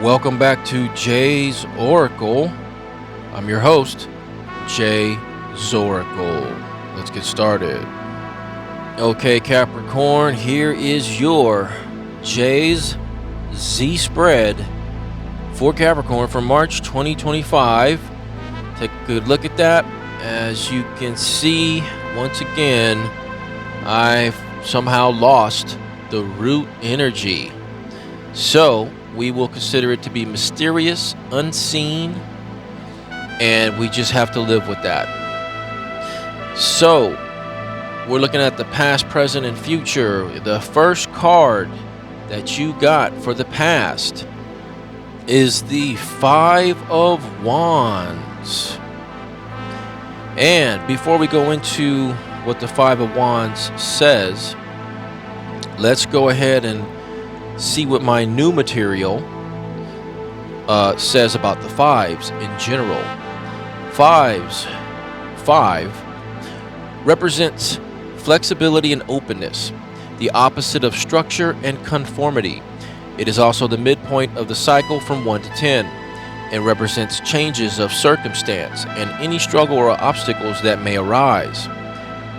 Welcome back to Jaze Oracle. I'm your host, Jay Zoracle. Let's get started. Okay, Capricorn, here is your Jaze Z spread for Capricorn for March 2025. Take a good look at that. As you can see, once again, I've somehow lost the root energy. So we will consider it to be mysterious, unseen, and we just have to live with that. So we're looking at the past, present, and future. The first card that you got for the past is the Five of Wands. And before we go into what the Five of Wands says, let's go ahead and see what my new material says about the fives in general. Five represents flexibility and openness, the opposite of structure and conformity. It is also the midpoint of the cycle from 1 to 10 and represents changes of circumstance and any struggle or obstacles that may arise.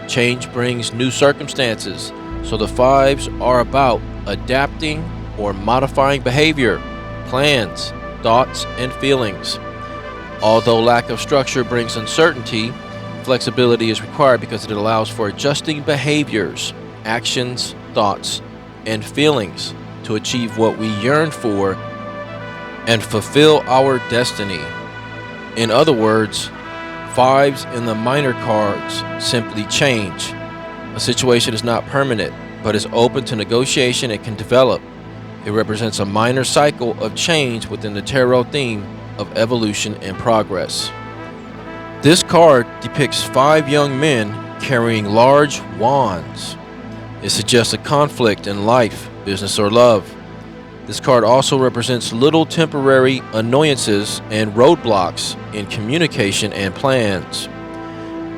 Change brings new circumstances, so the fives are about adapting or modifying behavior, plans, thoughts, and feelings. Although lack of structure brings uncertainty, flexibility is required because it allows for adjusting behaviors, actions, thoughts, and feelings to achieve what we yearn for and fulfill our destiny. In other words, fives in the minor cards simply change. A situation is not permanent, but is open to negotiation and can develop. It represents a minor cycle of change within the tarot theme of evolution and progress. This card depicts 5 young men carrying large wands. It suggests a conflict in life, business, or love. This card also represents little temporary annoyances and roadblocks in communication and plans.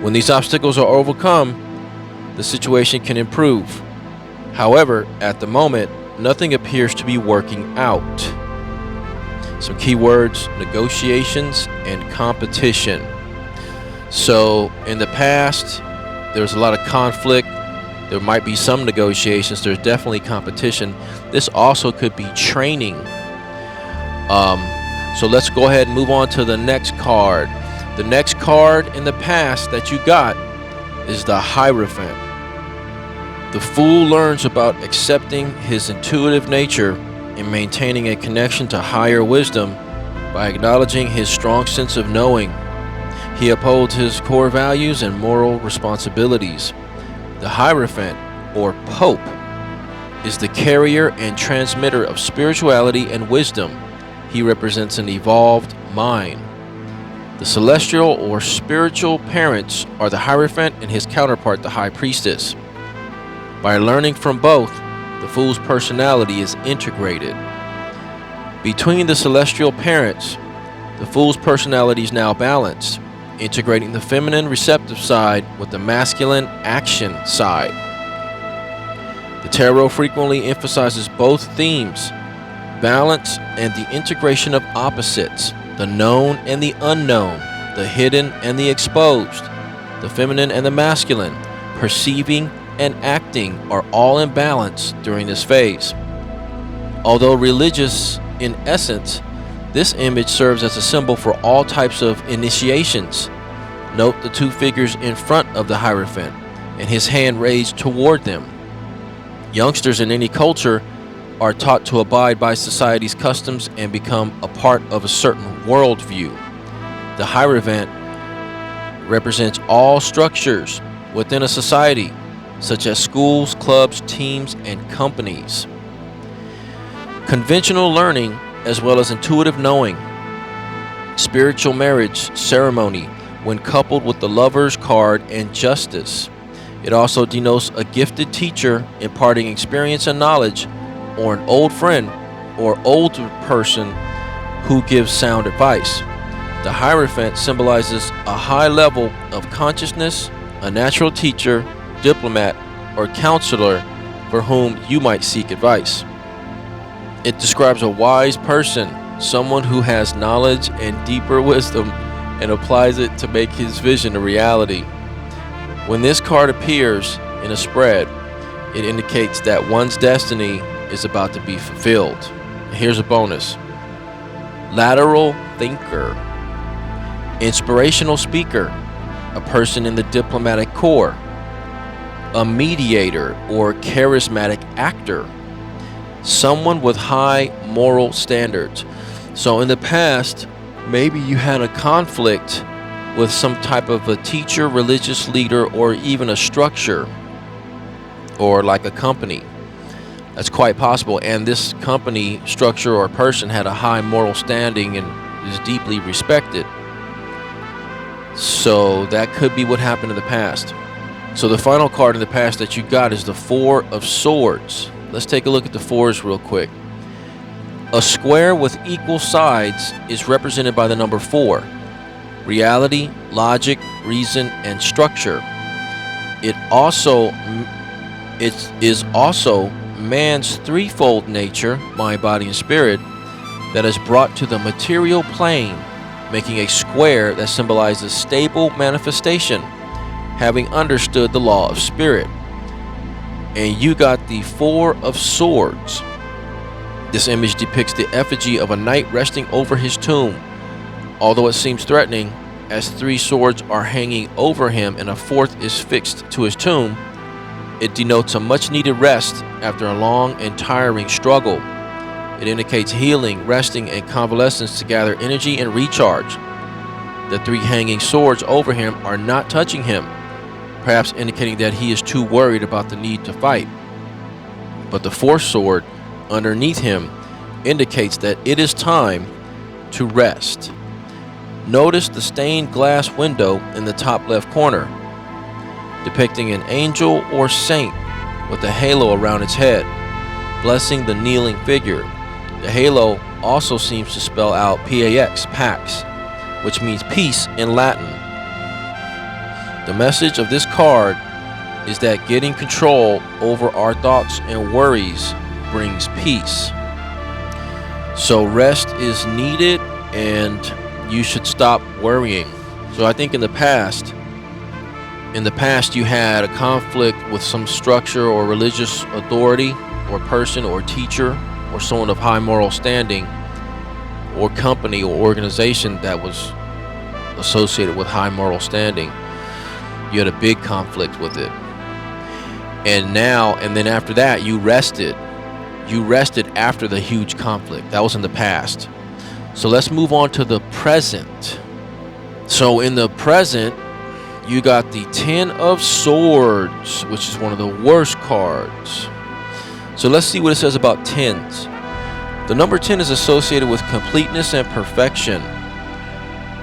When these obstacles are overcome, the situation can improve. However, at the moment, nothing appears to be working out. Some keywords: negotiations and competition. So in the past, there was a lot of conflict. There might be some negotiations. There's definitely competition. This also could be training. So let's go ahead and move on to the next card. The next card in the past that you got is the Hierophant. The fool learns about accepting his intuitive nature and maintaining a connection to higher wisdom by acknowledging his strong sense of knowing. He upholds his core values and moral responsibilities. The Hierophant, or Pope, is the carrier and transmitter of spirituality and wisdom. He represents an evolved mind. The celestial or spiritual parents are the Hierophant and his counterpart, the High Priestess. By learning from both, the Fool's personality is integrated. Between the celestial parents, the Fool's personality is now balanced, integrating the feminine receptive side with the masculine action side. The tarot frequently emphasizes both themes: balance and the integration of opposites, the known and the unknown, the hidden and the exposed, the feminine and the masculine, perceiving and acting are all in balance during this phase. Although religious in essence, this image serves as a symbol for all types of initiations. Note the 2 figures in front of the Hierophant and his hand raised toward them. Youngsters in any culture are taught to abide by society's customs and become a part of a certain worldview. The Hierophant represents all structures within a society, such as schools, clubs, teams, and companies. Conventional learning as well as intuitive knowing. Spiritual marriage ceremony when coupled with the Lover's card and Justice. It also denotes a gifted teacher imparting experience and knowledge, or an old friend or older person who gives sound advice. The Hierophant symbolizes a high level of consciousness, a natural teacher, diplomat, or counselor for whom you might seek advice. It describes a wise person someone who has knowledge and deeper wisdom and applies it to make his vision a reality. When this card appears in a spread, it indicates that one's destiny is about to be fulfilled. Here's a bonus. Lateral thinker, inspirational speaker, a person in the diplomatic corps, a mediator or charismatic actor, someone with high moral standards. So in the past, maybe you had a conflict with some type of a teacher, religious leader, or even a structure, or like a company. That's quite possible. And this company, structure, or person had a high moral standing and is deeply respected. So that could be what happened in the past. So the final card in the past that you got is the Four of Swords. Let's take a look at the fours real quick. A square with equal sides is represented by the number 4. Reality, logic, reason, and structure. It is also man's threefold nature, mind, body, and spirit, that is brought to the material plane, making a square that symbolizes stable manifestation, having understood the law of spirit. And you got the Four of Swords. This image depicts the effigy of a knight resting over his tomb. Although it seems threatening, as 3 swords are hanging over him and a 4th is fixed to his tomb, it denotes a much-needed rest after a long and tiring struggle. It indicates healing, resting, and convalescence to gather energy and recharge. The 3 hanging swords over him are not touching him, perhaps indicating that he is too worried about the need to fight. But the 4th sword underneath him indicates that it is time to rest. Notice the stained glass window in the top left corner, depicting an angel or saint with a halo around its head, blessing the kneeling figure. The halo also seems to spell out PAX, Pax, which means peace in Latin. The message of this card is that getting control over our thoughts and worries brings peace. So rest is needed and you should stop worrying. So I think in the past you had a conflict with some structure or religious authority or person or teacher or someone of high moral standing or company or organization that was associated with high moral standing. You had a big conflict with it. And then after that, you rested. You rested after the huge conflict. That was in the past. So let's move on to the present. So in the present, you got the 10 of Swords, which is one of the worst cards. So let's see what it says about 10s. The number 10 is associated with completeness and perfection.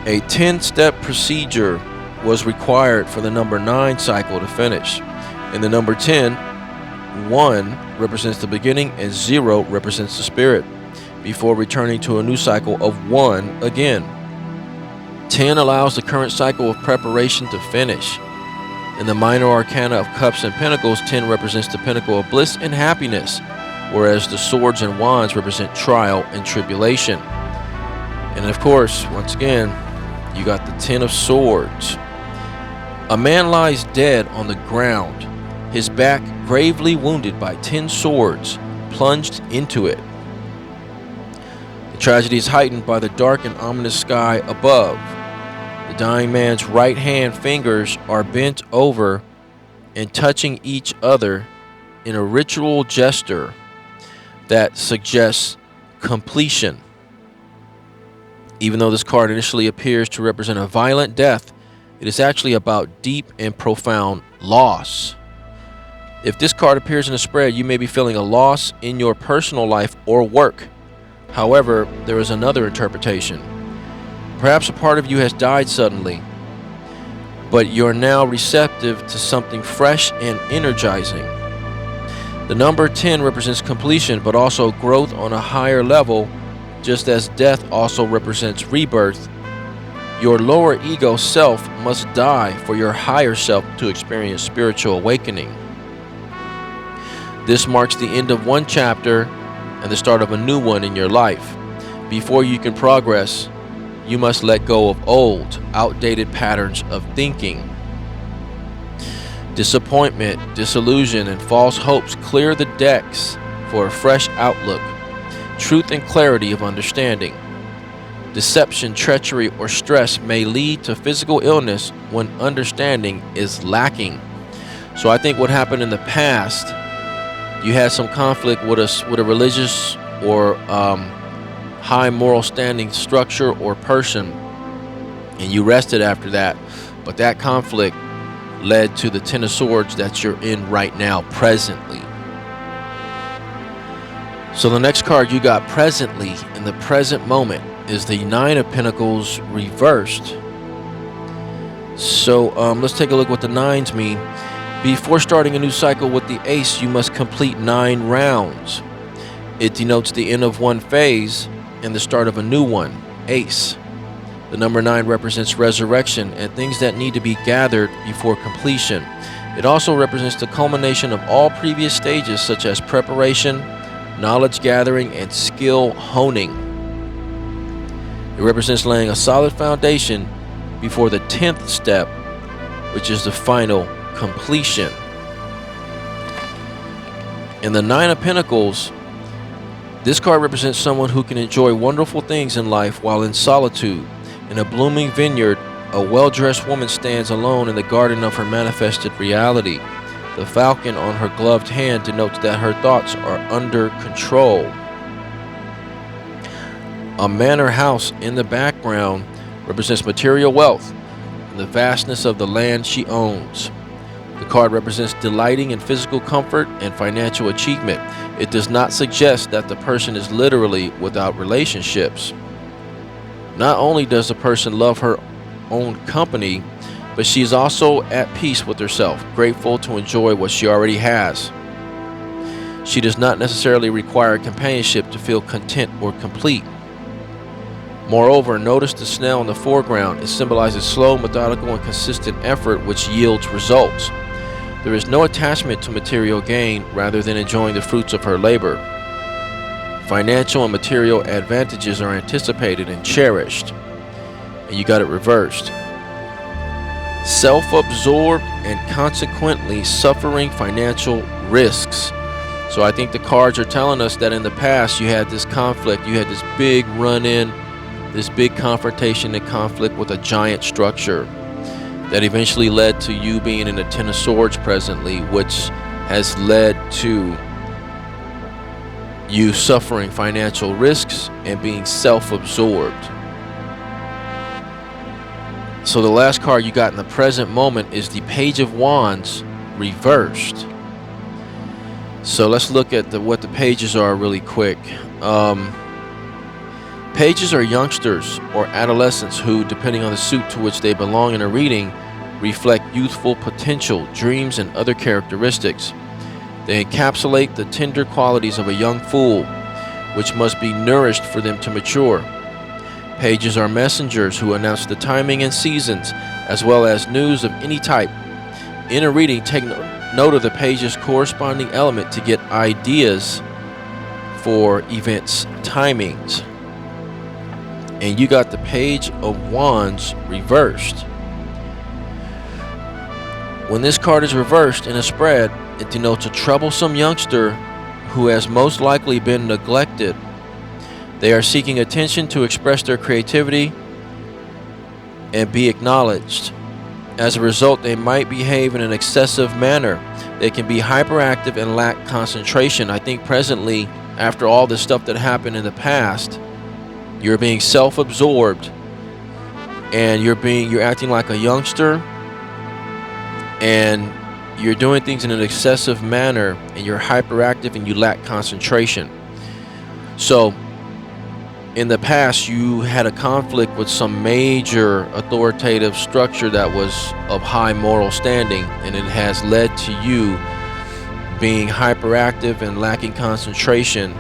A 10-step procedure was required for the number 9 cycle to finish. In the number 10, 1 represents the beginning and 0 represents the spirit, before returning to a new cycle of 1 again. 10 allows the current cycle of preparation to finish. In the minor arcana of Cups and Pentacles, 10 represents the pinnacle of bliss and happiness, whereas the Swords and Wands represent trial and tribulation. And of course, once again, you got the 10 of Swords. A man lies dead on the ground, his back gravely wounded by 10 swords plunged into it. The tragedy is heightened by the dark and ominous sky above. The dying man's right hand fingers are bent over and touching each other in a ritual gesture that suggests completion. Even though this card initially appears to represent a violent death, it is actually about deep and profound loss. If this card appears in a spread, you may be feeling a loss in your personal life or work. However, there is another interpretation. Perhaps a part of you has died suddenly, but you're now receptive to something fresh and energizing. The number 10 represents completion, but also growth on a higher level, just as death also represents rebirth. Your lower ego self must die for your higher self to experience spiritual awakening. This marks the end of one chapter and the start of a new one in your life. Before you can progress, you must let go of old, outdated patterns of thinking. Disappointment, disillusion, and false hopes clear the decks for a fresh outlook, truth and clarity of understanding. Deception, treachery, or stress may lead to physical illness when understanding is lacking. So I think what happened in the past, you had some conflict with a religious or high moral standing structure or person, and you rested after that, but that conflict led to the Ten of Swords that you're in right now, presently. So the next card you got presently, in the present moment, is the Nine of Pentacles reversed. So let's take a look what the nines mean. Before starting a new cycle with the Ace, you must complete 9 rounds. It denotes the end of one phase and the start of a new one, Ace. The number 9 represents resurrection and things that need to be gathered before completion. It also represents the culmination of all previous stages, such as preparation, knowledge gathering, and skill honing. It represents laying a solid foundation before the 10th step, which is the final completion. In the Nine of Pentacles, this card represents someone who can enjoy wonderful things in life while in solitude. In a blooming vineyard, a well-dressed woman stands alone in the garden of her manifested reality. The falcon on her gloved hand denotes that her thoughts are under control. A manor house in the background represents material wealth and the vastness of the land she owns. The card represents delighting in physical comfort and financial achievement. It does not suggest that the person is literally without relationships. Not only does the person love her own company, but she is also at peace with herself, grateful to enjoy what she already has. She does not necessarily require companionship to feel content or complete. Moreover, notice the snail in the foreground. It symbolizes slow, methodical, and consistent effort which yields results. There is no attachment to material gain rather than enjoying the fruits of her labor. Financial and material advantages are anticipated and cherished. And you got it reversed. Self-absorbed and consequently suffering financial risks. So I think the cards are telling us that in the past you had this conflict, you had this big run-in, this big confrontation and conflict with a giant structure that eventually led to you being in a Ten of Swords presently, which has led to you suffering financial risks and being self-absorbed. So the last card you got in the present moment is the Page of Wands reversed. So let's look at what the pages are really quick. Pages are youngsters or adolescents who, depending on the suit to which they belong in a reading, reflect youthful potential, dreams, and other characteristics. They encapsulate the tender qualities of a young fool, which must be nourished for them to mature. Pages are messengers who announce the timing and seasons, as well as news of any type. In a reading, take note of the page's corresponding element to get ideas for events' timings. And you got the Page of Wands reversed. When this card is reversed in a spread, it denotes a troublesome youngster who has most likely been neglected. They are seeking attention to express their creativity and be acknowledged. As a result, they might behave in an excessive manner. They can be hyperactive and lack concentration. I think presently, after all the stuff that happened in the past, you're being self-absorbed and you're acting like a youngster, and you're doing things in an excessive manner, and you're hyperactive and you lack concentration. So in the past, you had a conflict with some major authoritative structure that was of high moral standing, and it has led to you being hyperactive and lacking concentration,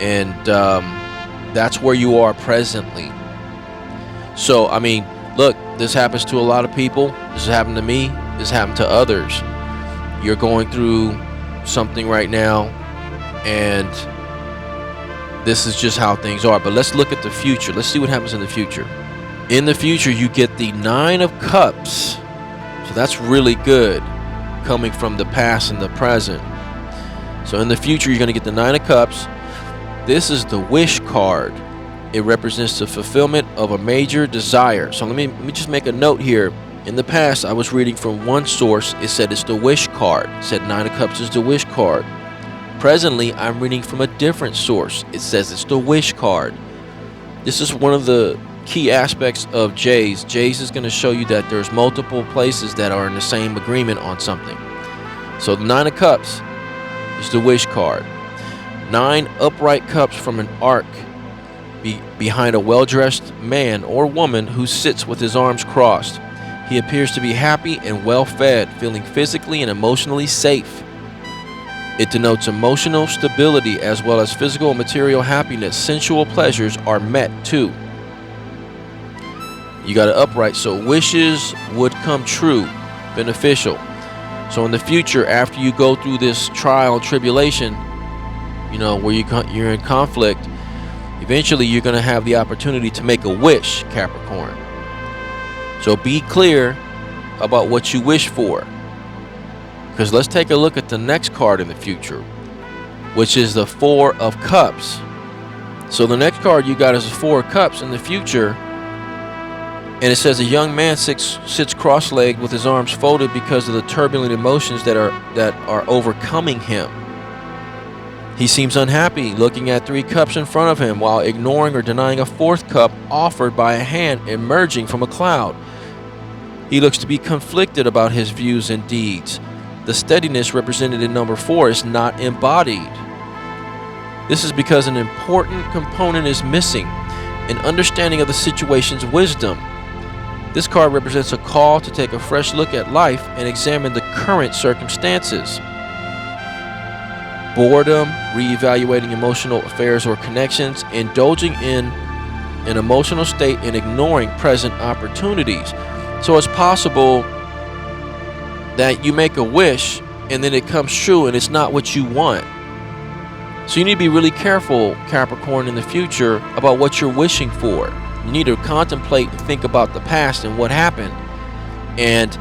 and that's where you are presently. So, I mean, look, this happens to a lot of people. This has happened to me. This happened to others. You're going through something right now, and This is just how things are. But let's look at the future. Let's see what happens in the future. In the future, you get the 9 of Cups. So that's really good, coming from the past and the present. So in the future, you're going to get the 9 of Cups. This is the Wish card. It represents the fulfillment of a major desire. So let me just make a note here. In the past, I was reading from one source. It said it's the Wish card. It said 9 of Cups is the Wish card. Presently, I'm reading from a different source. It says it's the Wish card. This is one of the key aspects of Jaze. Jaze is going to show you that there's multiple places that are in the same agreement on something. So the 9 of Cups is the Wish card. 9 upright cups from an arc behind a well-dressed man or woman who sits with his arms crossed. He appears to be happy and well-fed, feeling physically and emotionally safe. It denotes emotional stability as well as physical and material happiness. Sensual pleasures are met too. You got it upright, so wishes would come true, beneficial. So in the future, after you go through this trial and tribulation, where you're in conflict, eventually you're going to have the opportunity to make a wish, Capricorn. So be clear about what you wish for. Because let's take a look at the next card in the future, which is the 4 of Cups. So the next card you got is the 4 of Cups in the future. And it says a young man sits cross-legged with his arms folded because of the turbulent emotions that are overcoming him. He seems unhappy, looking at 3 cups in front of him while ignoring or denying a 4th cup offered by a hand emerging from a cloud. He looks to be conflicted about his views and deeds. The steadiness represented in number 4 is not embodied. This is because an important component is missing, an understanding of the situation's wisdom. This card represents a call to take a fresh look at life and examine the current circumstances. Boredom, reevaluating emotional affairs or connections, indulging in an emotional state and ignoring present opportunities. So it's possible that you make a wish and then it comes true and it's not what you want. So you need to be really careful, Capricorn, in the future about what you're wishing for. You need to contemplate and think about the past and what happened. And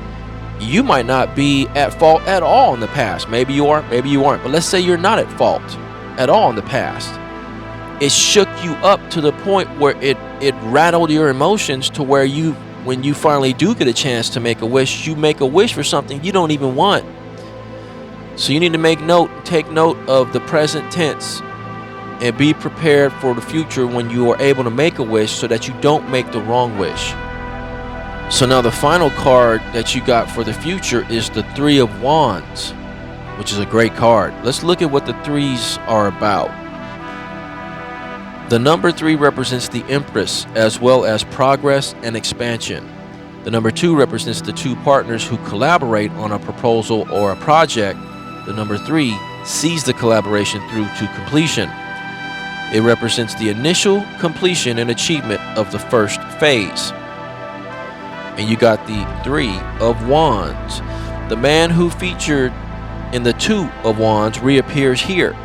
you might not be at fault at all in the past. Maybe you are, maybe you aren't. But let's say you're not at fault at all in the past. It shook you up to the point where it rattled your emotions to where when you finally do get a chance to make a wish, you make a wish for something you don't even want. So you need to take note of the present tense and be prepared for the future when you are able to make a wish so that you don't make the wrong wish. So now the final card that you got for the future is the 3 of Wands, which is a great card. Let's look at what the 3s are about. The number 3 represents the Empress as well as progress and expansion. The number 2 represents the 2 partners who collaborate on a proposal or a project. The number 3 sees the collaboration through to completion. It represents the initial completion and achievement of the first phase. And you got the 3 of Wands. The man who featured in the 2 of Wands reappears here.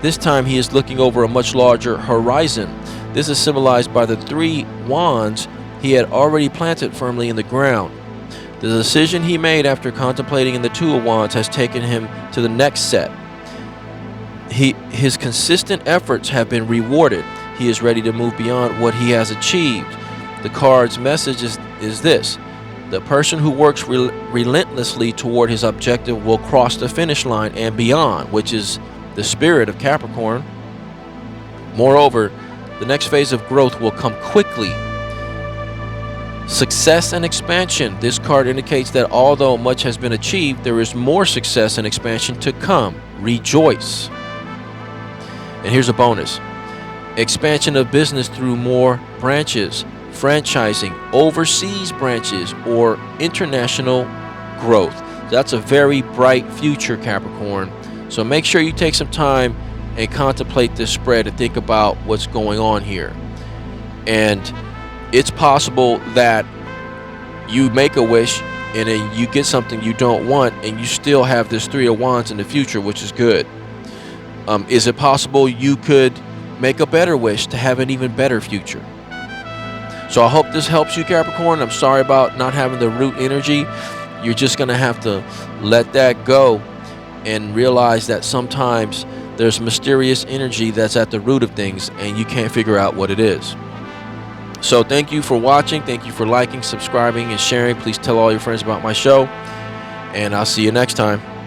This time he is looking over a much larger horizon. This is symbolized by the 3 wands he had already planted firmly in the ground. The decision he made after contemplating in the 2 of Wands has taken him to the next set. His consistent efforts have been rewarded. He is ready to move beyond what he has achieved. The card's message is this: the person who works relentlessly toward his objective will cross the finish line and beyond, which is the spirit of Capricorn. Moreover, the next phase of growth will come quickly. Success and expansion. This card indicates that although much has been achieved, there is more success and expansion to come. Rejoice. And here's a bonus: expansion of business through more branches, franchising, overseas branches, or international growth. That's a very bright future, Capricorn. So make sure you take some time and contemplate this spread and think about what's going on here. And it's possible that you make a wish and then you get something you don't want and you still have this 3 of Wands in the future, which is good. Is it possible you could make a better wish to have an even better future. So I hope this helps you, Capricorn. I'm sorry about not having the root energy. You're just going to have to let that go and realize that sometimes there's mysterious energy that's at the root of things and you can't figure out what it is. So thank you for watching. Thank you for liking, subscribing, and sharing. Please tell all your friends about my show, and I'll see you next time.